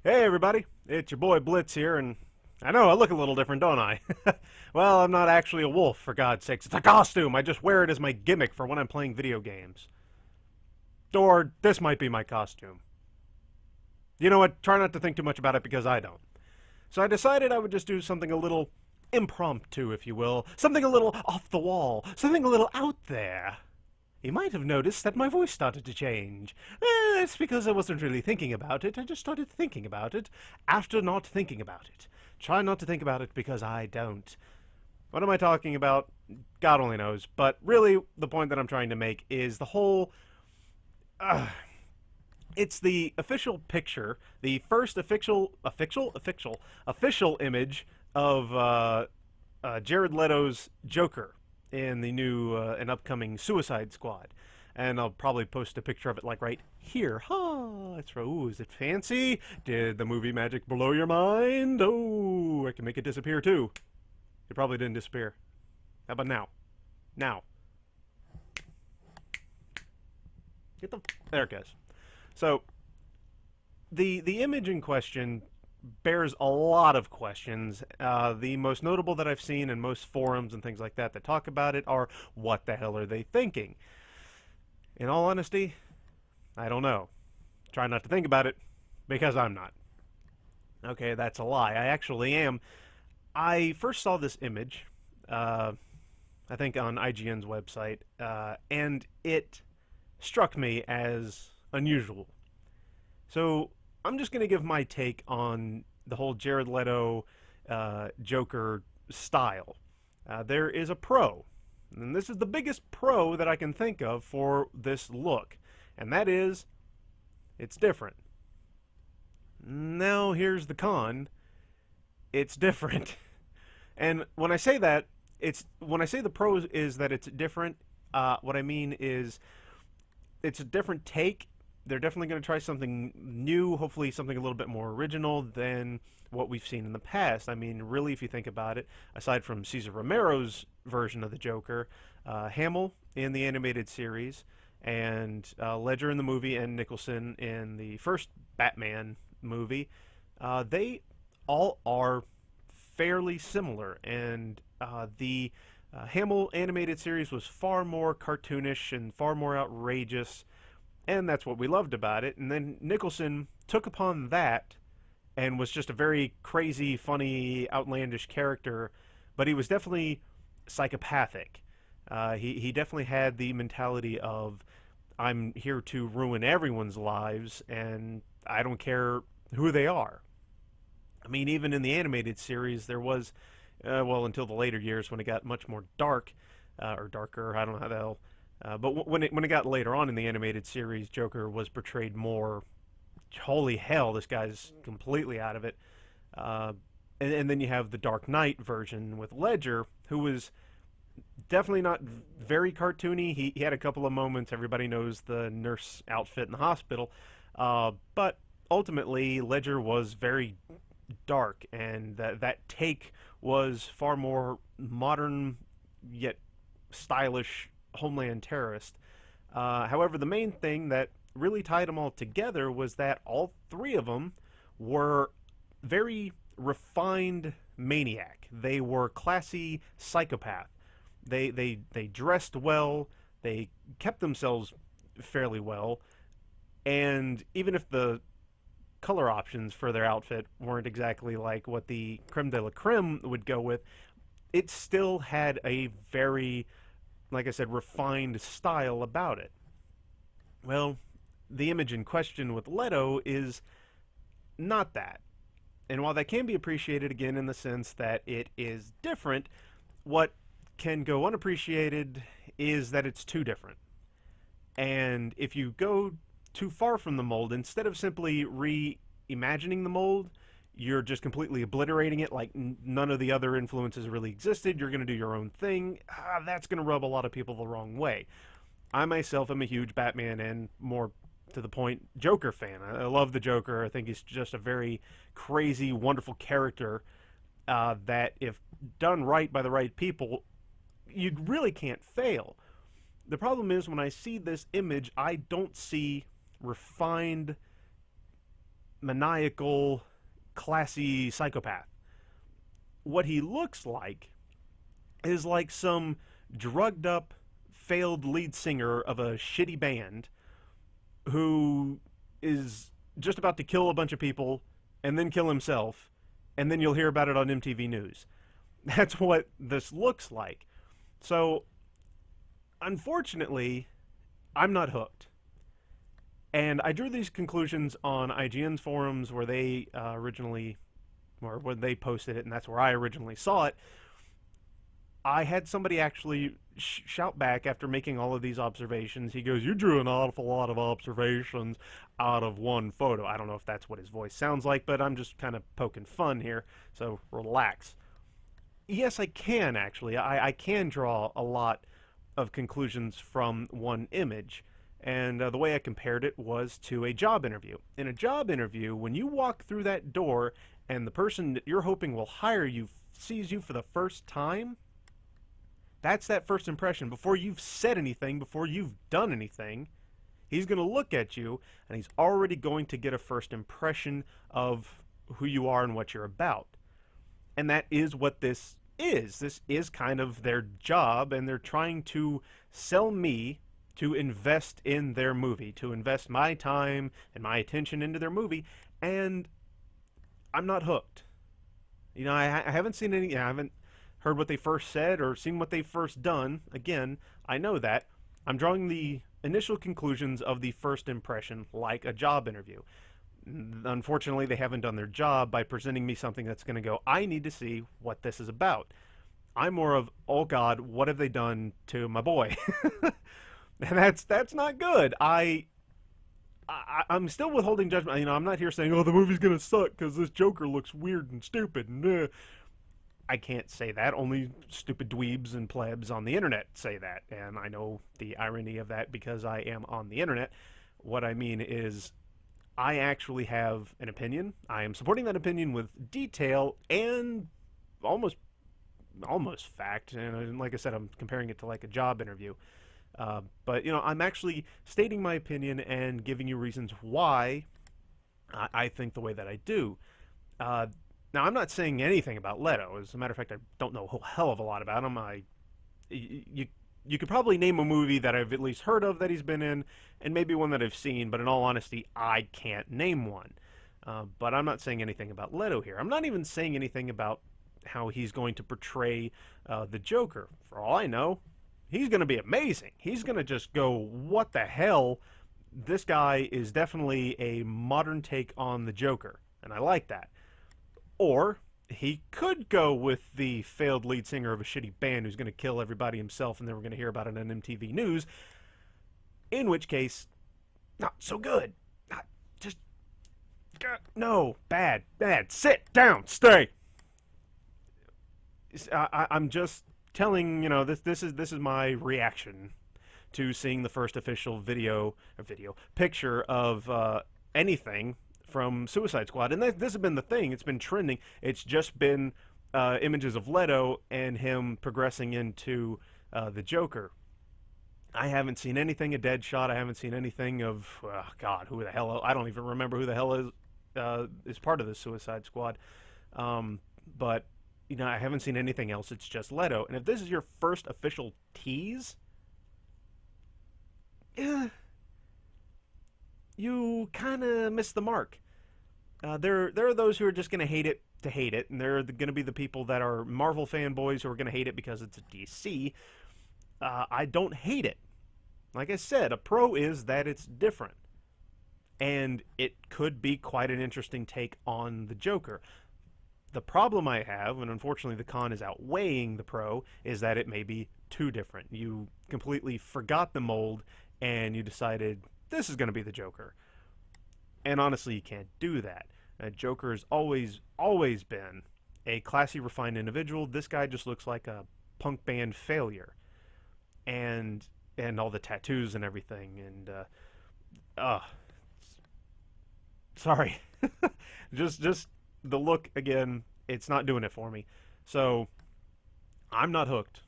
Hey everybody, it's your boy Blitz here, and I know I look a little different, don't I? Well, I'm not actually a wolf, for God's sakes. It's a costume! I just wear it as my gimmick for when I'm playing video games. Or this might be my costume. You know what? Try not to think too much about it because I don't. So I decided I would just do something a little impromptu, if you will. Something a little off the wall. Something a little out there. You might have noticed that my voice started to change. It's because I wasn't really thinking about it. I just started thinking about it after not thinking about it. Try not to think about it because I don't. What am I talking about? God only knows. But really, the point that I'm trying to make is the whole. Uh, it's the official picture, the first official image of Jared Leto's Joker in the new and upcoming Suicide Squad. And I'll probably post a picture of it like right here. Ha! It's ooh, is it fancy? Did the movie magic blow your mind? Oh, I can make it disappear too. It probably didn't disappear. How about now? Now. Get the there it goes. So the image in question bears a lot of questions. The most notable that I've seen in most forums and things like that that talk about it are, what the hell are they thinking? In all honesty, I don't know. Try not to think about it, because I'm not. Okay, that's a lie. I actually am. I first saw this image, I think on IGN's website, and it struck me as unusual. So I'm just going to give my take on the whole Jared Leto Joker style. There is a pro, and this is the biggest pro that I can think of for this look, and that is it's different. Now here's the con. It's different. And when I say that, it's when I say the pros is that it's different, what I mean is it's a different take. They're definitely going to try something new, hopefully something a little bit more original than what we've seen in the past. I mean, really, if you think about it, aside from Cesar Romero's version of the Joker, Hamill in the animated series, and Ledger in the movie, and Nicholson in the first Batman movie, they all are fairly similar. And the Hamill animated series was far more cartoonish and far more outrageous, and that's what we loved about it. And then Nicholson took upon that and was just a very crazy, funny, outlandish character, but he was definitely psychopathic. He definitely had the mentality of, I'm here to ruin everyone's lives, and I don't care who they are. I mean, even in the animated series, there was, well, until the later years when it got much more dark, or darker, I don't know how the hell. But when it got later on in the animated series, Joker was portrayed more, holy hell, this guy's completely out of it. And then you have the Dark Knight version with Ledger, who was definitely not very cartoony. He had a couple of moments. Everybody knows the nurse outfit in the hospital. But ultimately, Ledger was very dark, and that take was far more modern, yet stylish Homeland terrorist. However, the main thing that really tied them all together was that all three of them were very refined maniac. They were classy psychopath. They dressed well. They kept themselves fairly well. And even if the color options for their outfit weren't exactly like what the creme de la creme would go with, it still had a very, like I said, refined style about it. Well, the image in question with Leto is not that. And while that can be appreciated, again, in the sense that it is different, what can go unappreciated is that it's too different. And if you go too far from the mold, instead of simply reimagining the mold, you're just completely obliterating it like none of the other influences really existed. You're going to do your own thing. That's going to rub a lot of people the wrong way. I myself am a huge Batman and, more to the point, Joker fan. I love the Joker. I think he's just a very crazy, wonderful character that, if done right by the right people, you really can't fail. The problem is, when I see this image, I don't see refined maniacal, classy psychopath. What he looks like is like some drugged up, failed lead singer of a shitty band who is just about to kill a bunch of people and then kill himself, and then you'll hear about it on MTV News. That's what this looks like. So, unfortunately, I'm not hooked. And I drew these conclusions on IGN's forums where they originally, or when they posted it, and that's where I originally saw it. I had somebody actually shout back after making all of these observations. He goes, "You drew an awful lot of observations out of one photo." I don't know if that's what his voice sounds like, but I'm just kind of poking fun here, so relax. Yes, I can actually. I can draw a lot of conclusions from one image. And the way I compared it was to a job interview. In a job interview, when you walk through that door and the person that you're hoping will hire you sees you for the first time, that's that first impression. Before you've said anything, before you've done anything, he's going to look at you and he's already going to get a first impression of who you are and what you're about. And that is what this is. This is kind of their job, and they're trying to sell me to invest in their movie, to invest my time and my attention into their movie, and I'm not hooked. You know, I haven't seen any, I haven't heard what they first said or seen what they first done. Again, I know that. I'm drawing the initial conclusions of the first impression like a job interview. Unfortunately, they haven't done their job by presenting me something that's going to go, I need to see what this is about. I'm more of, oh God, what have they done to my boy? And that's not good. I'm still withholding judgment. You know, I'm not here saying, oh, the movie's gonna suck because this Joker looks weird and stupid. I can't say that. Only stupid dweebs and plebs on the internet say that. And I know the irony of that because I am on the internet. What I mean is, I actually have an opinion. I am supporting that opinion with detail and almost fact. And like I said, I'm comparing it to like a job interview. But, you know, I'm actually stating my opinion and giving you reasons why I think the way that I do. Now, I'm not saying anything about Leto. As a matter of fact, I don't know a hell of a lot about him. You could probably name a movie that I've at least heard of that he's been in, and maybe one that I've seen, but in all honesty, I can't name one. But I'm not saying anything about Leto here. I'm not even saying anything about how he's going to portray the Joker. For all I know, he's going to be amazing. He's going to just go, what the hell? This guy is definitely a modern take on the Joker, and I like that. Or he could go with the failed lead singer of a shitty band who's going to kill everybody himself, and then we're going to hear about it on MTV News, in which case, not so good. Just, no, bad, sit down, stay. I'm just telling, you know, this is my reaction to seeing the first official picture of anything from Suicide Squad. And this has been the thing. It's been trending. It's just been images of Leto and him progressing into the Joker. I haven't seen anything of Deadshot. I haven't seen anything of, God, who the hell, I don't even remember who the hell is part of the Suicide Squad. But you know, I haven't seen anything else. It's just Leto. And if this is your first official tease, yeah, you kind of missed the mark. There are those who are just going to hate it to hate it, and there are going to be the people that are Marvel fanboys who are going to hate it because it's a DC. I don't hate it. Like I said, a pro is that it's different. And it could be quite an interesting take on the Joker. The problem I have, and unfortunately the con is outweighing the pro, is that it may be too different. You completely forgot the mold, and you decided, this is going to be the Joker. And honestly, you can't do that. Joker has always been a classy, refined individual. This guy just looks like a punk band failure. And all the tattoos and everything, and, sorry. just the look, again, it's not doing it for me. So, I'm not hooked.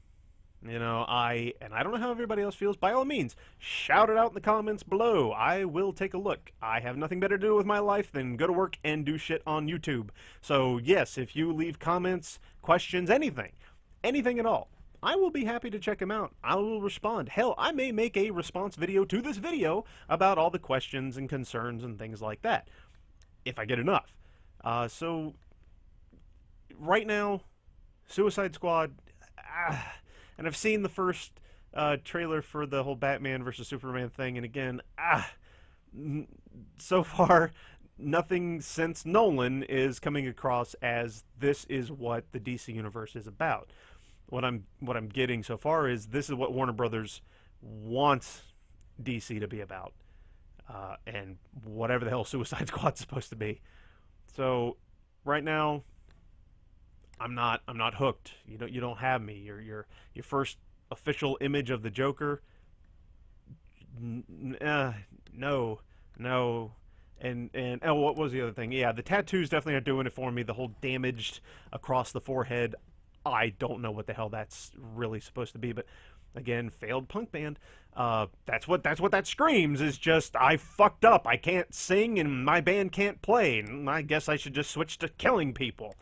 You know, and I don't know how everybody else feels. By all means, shout it out in the comments below. I will take a look. I have nothing better to do with my life than go to work and do shit on YouTube. So yes, if you leave comments, questions, anything at all, I will be happy to check them out. I will respond. Hell, I may make a response video to this video about all the questions and concerns and things like that, if I get enough. So right now, Suicide Squad. And I've seen the first trailer for the whole Batman versus Superman thing, and again, so far, nothing since Nolan is coming across as this is what the DC universe is about. What I'm getting so far is this is what Warner Brothers wants DC to be about, and whatever the hell Suicide Squad's supposed to be. So right now, I'm not hooked. You don't have me. Your first official image of the Joker. No. And oh, what was the other thing? Yeah, the tattoos definitely are doing it for me. The whole damaged across the forehead. I don't know what the hell that's really supposed to be, but again, failed punk band. That's what that screams, is just I fucked up. I can't sing and my band can't play. And I guess I should just switch to killing people.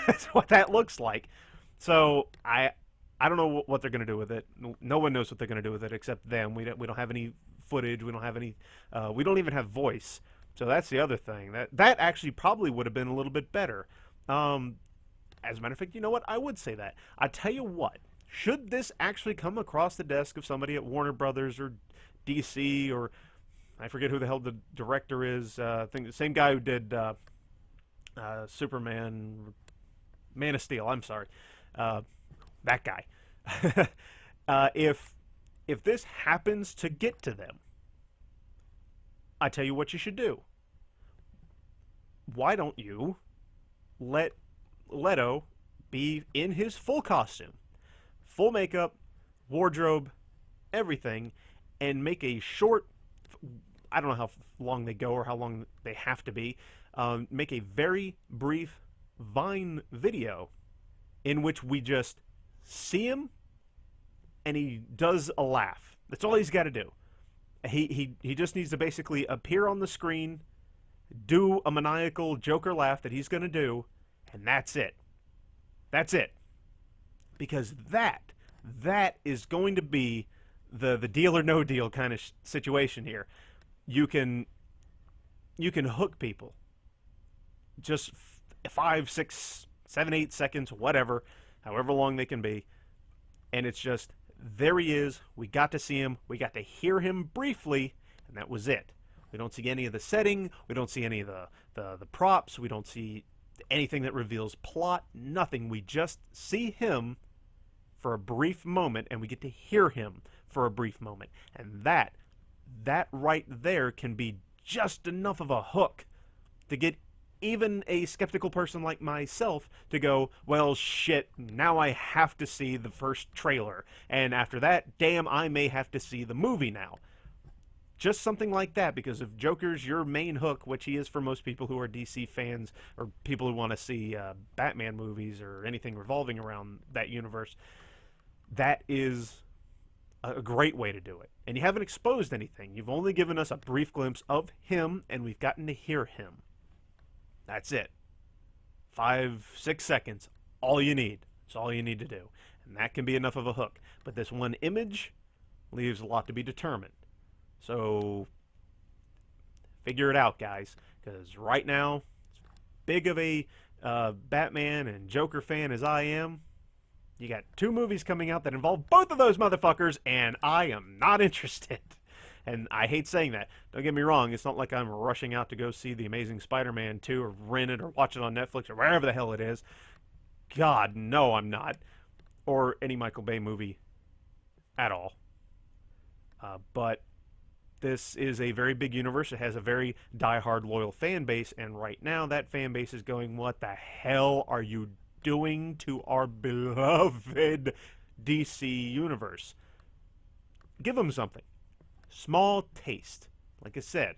That's what that looks like. So I don't know what they're gonna do with it. No one knows what they're gonna do with it except them. We don't have any footage. We don't have any. We don't even have voice. So that's the other thing. That actually probably would have been a little bit better. As a matter of fact, you know what? I would say that. I tell you what. Should this actually come across the desk of somebody at Warner Brothers or DC, or I forget who the hell the director is. I think the same guy who did Superman, Man of Steel. I'm sorry, that guy. If this happens to get to them, I tell you what you should do. Why don't you let Leto be in his full costume, full makeup, wardrobe, everything, and make a short, I don't know how long they go or how long they have to be, make a very brief Vine video in which we just see him and he does a laugh. That's all he's got to do. He just needs to basically appear on the screen, do a maniacal Joker laugh that he's going to do, and that's it. That's it. Because that is going to be the deal or no deal kind of situation here. You can hook people. Just 5, 6, 7, 8 seconds, whatever, however long they can be. And it's just, there he is. We got to see him. We got to hear him briefly, and that was it. We don't see any of the setting. We don't see any of the props. We don't see anything that reveals plot. Nothing. We just see him for a brief moment, and we get to hear him for a brief moment. And that right there can be just enough of a hook to get even a skeptical person like myself to go, well, shit, now I have to see the first trailer. And after that, damn, I may have to see the movie now. Just something like that, because if Joker's your main hook, which he is for most people who are DC fans or people who want to see Batman movies or anything revolving around that universe, that is a great way to do it. And you haven't exposed anything. You've only given us a brief glimpse of him, and we've gotten to hear him. That's it. 5, 6 seconds. All you need. It's all you need to do. And that can be enough of a hook. But this one image leaves a lot to be determined. So figure it out, guys. Because right now, as big of a Batman and Joker fan as I am, you got 2 movies coming out that involve both of those motherfuckers, and I am not interested. And I hate saying that. Don't get me wrong. It's not like I'm rushing out to go see The Amazing Spider-Man 2 or rent it or watch it on Netflix or wherever the hell it is. God, no, I'm not. Or any Michael Bay movie at all. But this is a very big universe. It has a very die-hard loyal fan base. And right now, that fan base is going, what the hell are you doing to our beloved DC universe? Give them something. Small taste. Like I said,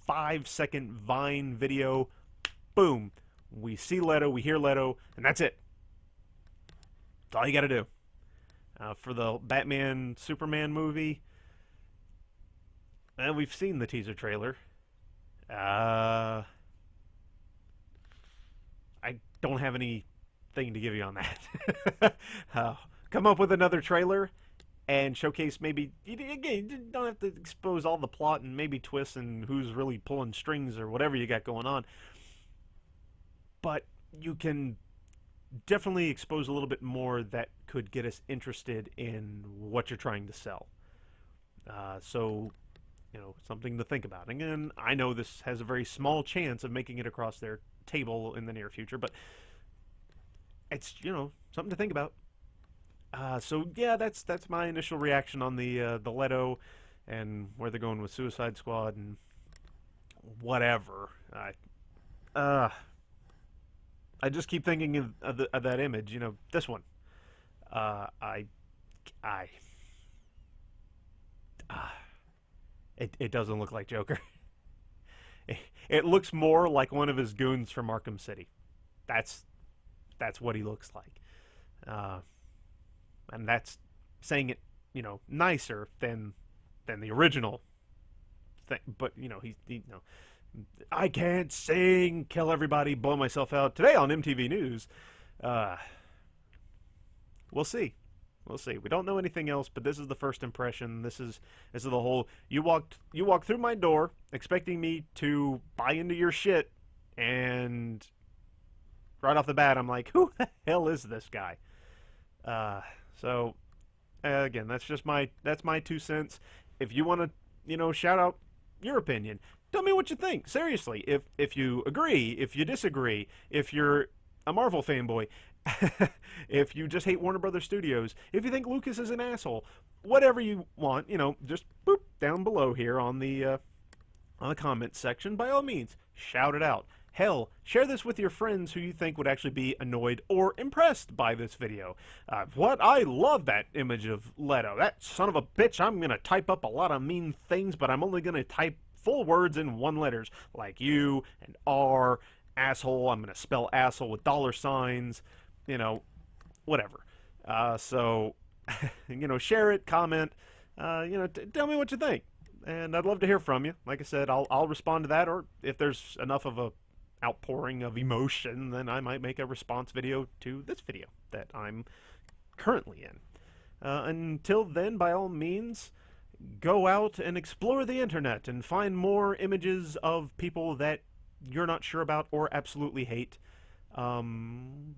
5-second Vine video. Boom. We see Leto, we hear Leto, and that's it. That's all you got to do. For the Batman Superman movie, we've seen the teaser trailer. Uh, I don't have anything to give you on that. Come up with another trailer and showcase maybe again, you don't have to expose all the plot and maybe twists and who's really pulling strings or whatever you got going on, but you can definitely expose a little bit more that could get us interested in what you're trying to sell. So, something to think about. Again, I know this has a very small chance of making it across their table in the near future, but it's something to think about. So yeah, that's my initial reaction on the Leto and where they're going with Suicide Squad and whatever. I just keep thinking of that image. This one. I, I. It doesn't look like Joker. It looks more like one of his goons from Arkham City. That's what he looks like. And that's saying it, nicer than the original thing. But I can't sing, kill everybody, blow myself out. Today on MTV News, we'll see. We'll see. We don't know anything else, but this is the first impression. This is the whole. You walked through my door expecting me to buy into your shit, and right off the bat, I'm like, who the hell is this guy? So again, that's my 2 cents. If you want to, shout out your opinion, tell me what you think. Seriously, if you agree, if you disagree, if you're a Marvel fanboy, if you just hate Warner Brothers Studios, if you think Lucas is an asshole, whatever you want, just boop down below here on the comments section. By all means, shout it out. Hell, share this with your friends who you think would actually be annoyed or impressed by this video. I love that image of Leto. That son of a bitch, I'm going to type up a lot of mean things, but I'm only going to type full words in one letters, like you and R, asshole. I'm going to spell asshole with $signs, whatever. So, share it, comment, tell me what you think. And I'd love to hear from you. Like I said, I'll respond to that, or if there's enough of a outpouring of emotion, then I might make a response video to this video that I'm currently in. Until then, by all means, go out and explore the internet and find more images of people that you're not sure about or absolutely hate, and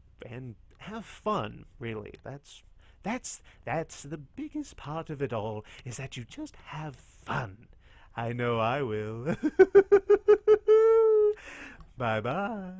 have fun. Really, that's the biggest part of it all, is that you just have fun. I know I will. Bye-bye.